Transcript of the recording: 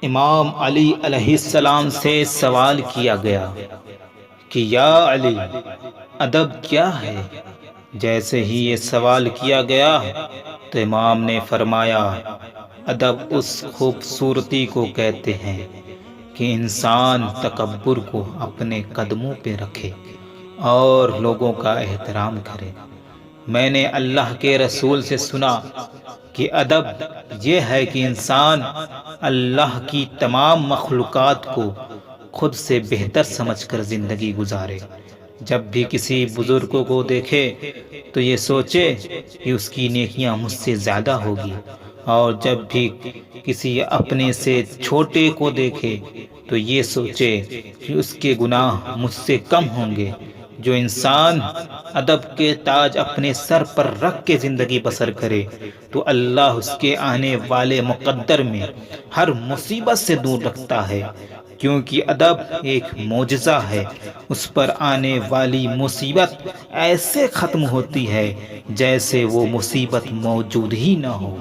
امام علی علیہ السلام سے سوال کیا گیا کہ یا علی، ادب کیا ہے؟ جیسے ہی یہ سوال کیا گیا تو امام نے فرمایا، ادب اس خوبصورتی کو کہتے ہیں کہ انسان تکبر کو اپنے قدموں پہ رکھے اور لوگوں کا احترام کرے۔ میں نے اللہ کے رسول سے سنا کہ ادب یہ ہے کہ انسان اللہ کی تمام مخلوقات کو خود سے بہتر سمجھ کر زندگی گزارے۔ جب بھی کسی بزرگ کو دیکھے تو یہ سوچے کہ اس کی نیکیاں مجھ سے زیادہ ہوگی، اور جب بھی کسی اپنے سے چھوٹے کو دیکھے تو یہ سوچے کہ اس کے گناہ مجھ سے کم ہوں گے۔ جو انسان ادب کے تاج اپنے سر پر رکھ کے زندگی بسر کرے تو اللہ اس کے آنے والے مقدر میں ہر مصیبت سے دور رکھتا ہے، کیونکہ ادب ایک معجزہ ہے۔ اس پر آنے والی مصیبت ایسے ختم ہوتی ہے جیسے وہ مصیبت موجود ہی نہ ہو۔